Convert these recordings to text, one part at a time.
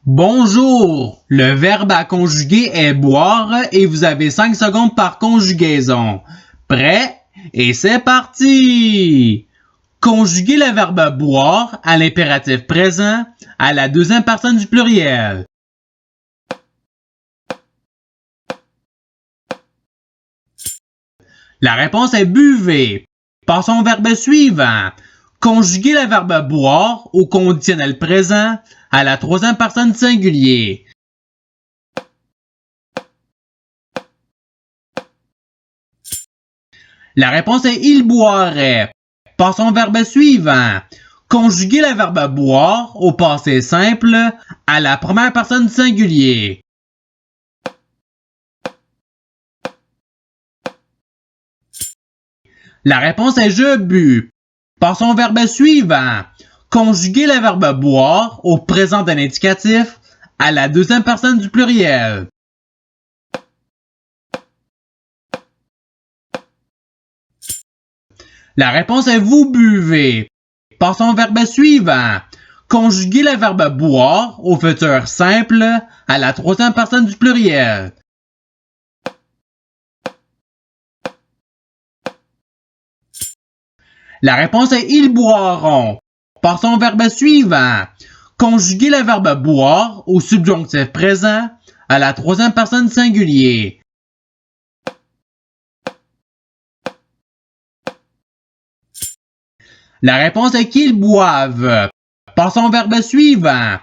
Bonjour! Le verbe à conjuguer est boire et vous avez 5 secondes par conjugaison. Prêt? Et c'est parti! Conjuguez le verbe boire à l'impératif présent à la deuxième personne du pluriel. La réponse est buvez. Passons au verbe suivant. Conjuguez le verbe boire au conditionnel présent à la troisième personne du singulier. La réponse est il boirait. Passons au verbe suivant. Conjuguez le verbe boire au passé simple à la première personne du singulier. La réponse est je bus. Passons au verbe suivant. Conjuguez le verbe boire au présent d'un indicatif à la deuxième personne du pluriel. La réponse est vous buvez. Passons au verbe suivant. Conjuguez le verbe boire au futur simple à la troisième personne du pluriel. La réponse est ils boiront. Passons au verbe suivant. Conjuguez le verbe boire au subjonctif présent à la troisième personne singulier. La réponse est qu'ils boivent. Passons au verbe suivant.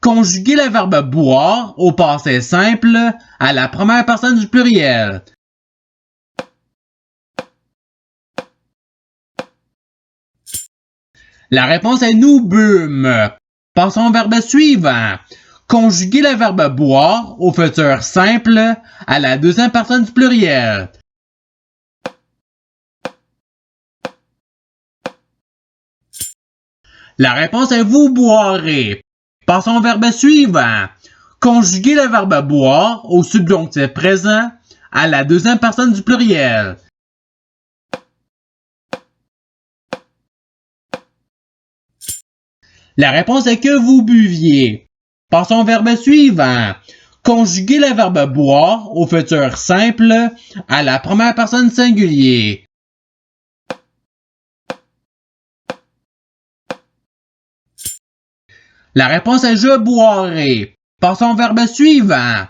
Conjuguez le verbe boire au passé simple à la première personne du pluriel. La réponse est nous bûmes. Passons au verbe suivant. Conjuguez le verbe boire au futur simple à la deuxième personne du pluriel. La réponse est vous boirez. Passons au verbe suivant. Conjuguez le verbe boire au subjonctif présent à la deuxième personne du pluriel. La réponse est que vous buviez. Passons au verbe suivant. Conjuguez le verbe boire au futur simple à la première personne singulier. La réponse est je boirai. Passons au verbe suivant.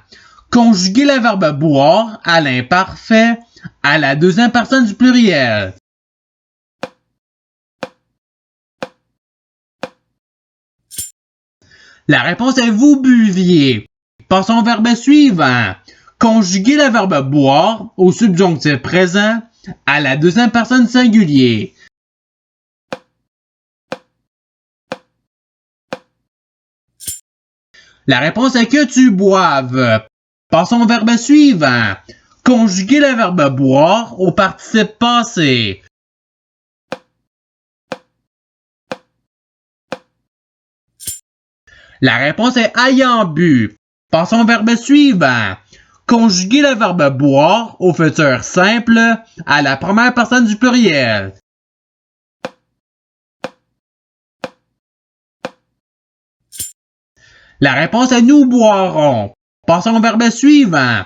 Conjuguez le verbe boire à l'imparfait à la deuxième personne du pluriel. La réponse est vous buviez. Passons au verbe suivant. Conjuguez le verbe boire au subjonctif présent à la deuxième personne singulier. La réponse est que tu boives. Passons au verbe suivant. Conjuguez le verbe boire au participe passé. La réponse est ayant bu. Passons au verbe suivant. Conjuguez le verbe boire au futur simple à la première personne du pluriel. La réponse est nous boirons. Passons au verbe suivant.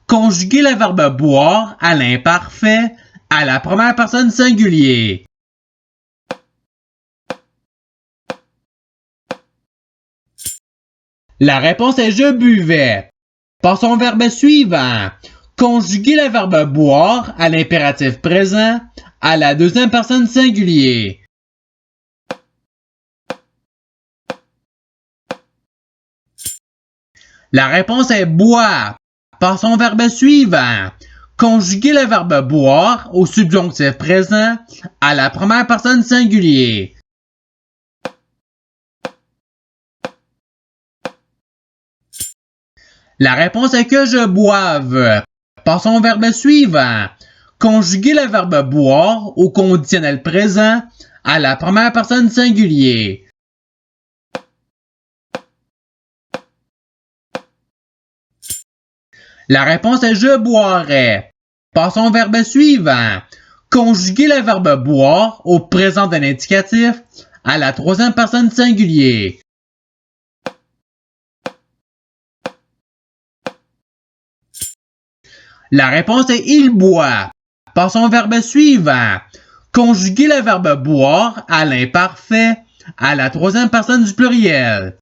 Conjuguez le verbe boire à l'imparfait à la première personne singulier. La réponse est je buvais. Passons au verbe suivant. Conjuguez le verbe boire à l'impératif présent à la deuxième personne singulier. La réponse est boire. Passons au verbe suivant. Conjuguez le verbe boire au subjonctif présent à la première personne singulier. La réponse est que je boive. Passons au verbe suivant. Conjuguez le verbe boire au conditionnel présent à la première personne singulier. La réponse est je boirais. Passons au verbe suivant. Conjuguez le verbe boire au présent d'un indicatif à la troisième personne singulier. La réponse est il boit. Passons au verbe suivant. Conjuguer le verbe boire à l'imparfait à la troisième personne du pluriel.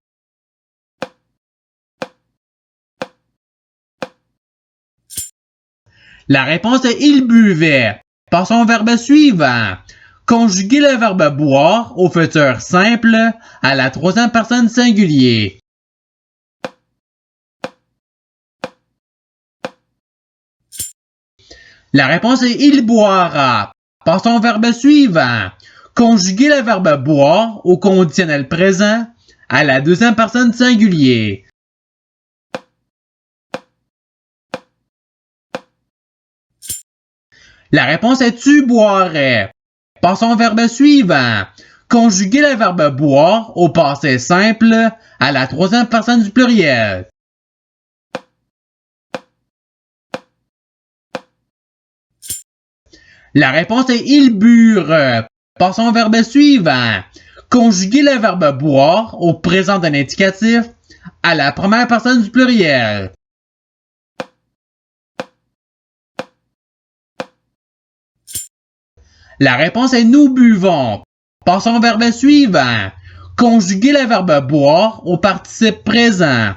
La réponse est il buvait. Passons au verbe suivant. Conjuguer le verbe boire au futur simple à la troisième personne singulier. La réponse est il boira. Passons au verbe suivant. Conjuguer le verbe boire au conditionnel présent à la deuxième personne singulier. La réponse est tu boirais. Passons au verbe suivant. Conjuguer le verbe boire au passé simple à la troisième personne du pluriel. La réponse est il burent. Passons au verbe suivant. Conjuguer le verbe boire au présent d'un indicatif à la première personne du pluriel. La réponse est nous buvons. Passons au verbe suivant. Conjuguer le verbe boire au participe présent.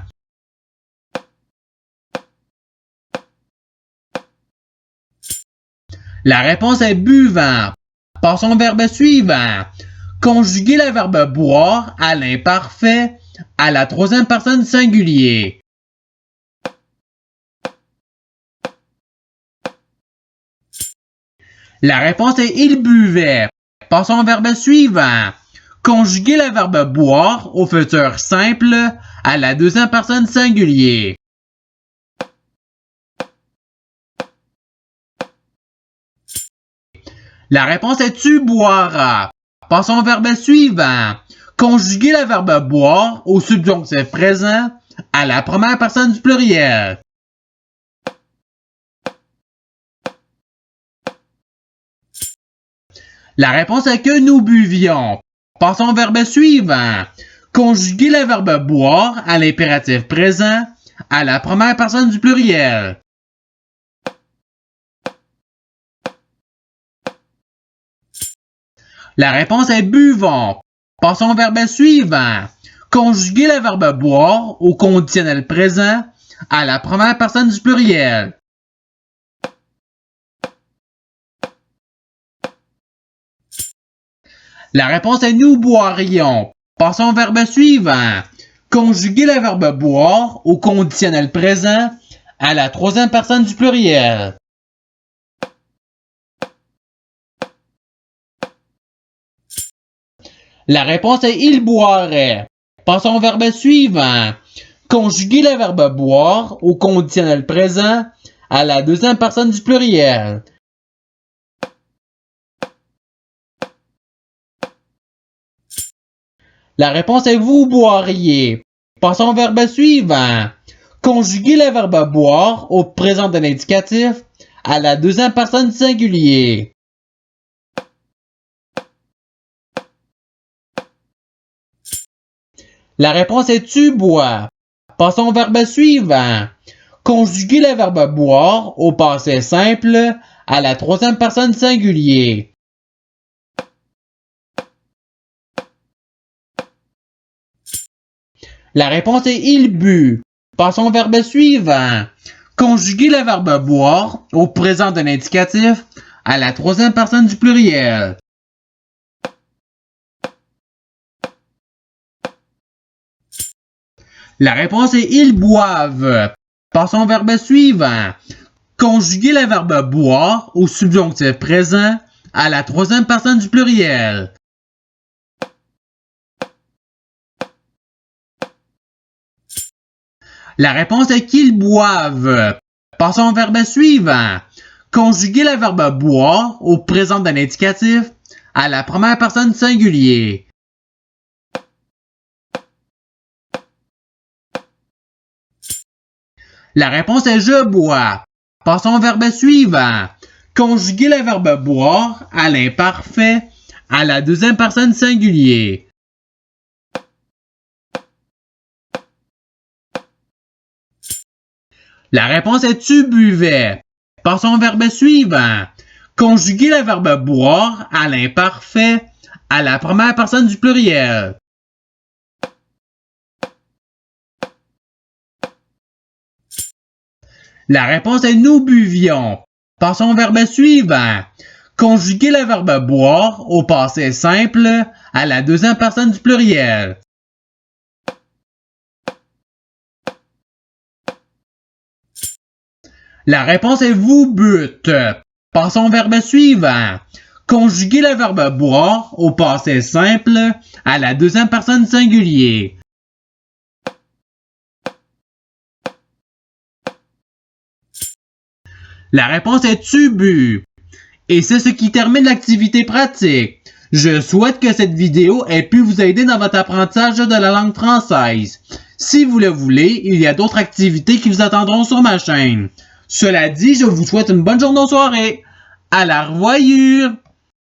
La réponse est buvant. Passons au verbe suivant. Conjuguer le verbe boire à l'imparfait à la troisième personne singulier. La réponse est il buvait. Passons au verbe suivant. Conjuguer le verbe boire au futur simple à la deuxième personne singulier. La réponse est tu boiras. Passons au verbe suivant. Conjuguer le verbe boire au subjonctif présent à la première personne du pluriel. La réponse est que nous buvions. Passons au verbe suivant. Conjuguer le verbe boire à l'impératif présent à la première personne du pluriel. La réponse est buvons. Passons au verbe suivant. Conjuguer le verbe boire au conditionnel présent à la première personne du pluriel. La réponse est nous boirions. Passons au verbe suivant. Conjuguer le verbe boire au conditionnel présent à la troisième personne du pluriel. La réponse est il boirait. Passons au verbe suivant. Conjuguer le verbe boire au conditionnel présent à la deuxième personne du pluriel. La réponse est vous boiriez. Passons au verbe suivant. Conjuguer le verbe boire au présent de l'indicatif à la deuxième personne singulier. La réponse est tu bois. Passons au verbe suivant. Conjuguer le verbe boire au passé simple à la troisième personne singulier. La réponse est il but. Passons au verbe suivant. Conjuguer le verbe boire au présent d'un indicatif à la troisième personne du pluriel. La réponse est ils boivent. Passons au verbe suivant. Conjuguer le verbe boire au subjonctif présent à la troisième personne du pluriel. La réponse est qu'ils boivent. Passons au verbe suivant. Conjuguer le verbe boire au présent d'un indicatif à la première personne singulier. La réponse est je bois. Passons au verbe suivant. Conjuguer le verbe boire à l'imparfait à la deuxième personne singulier. La réponse est tu buvais. Passons au verbe suivant. Conjuguer le verbe boire à l'imparfait à la première personne du pluriel. La réponse est nous buvions. Passons au verbe suivant. Conjuguer le verbe boire au passé simple à la deuxième personne du pluriel. La réponse est vous bûtes. Passons au verbe suivant. Conjuguer le verbe boire au passé simple à la deuxième personne singulier. La réponse est tu bu. Et c'est ce qui termine l'activité pratique. Je souhaite que cette vidéo ait pu vous aider dans votre apprentissage de la langue française. Si vous le voulez, il y a d'autres activités qui vous attendront sur ma chaîne. Cela dit, je vous souhaite une bonne journée ou soirée. À la revoyure!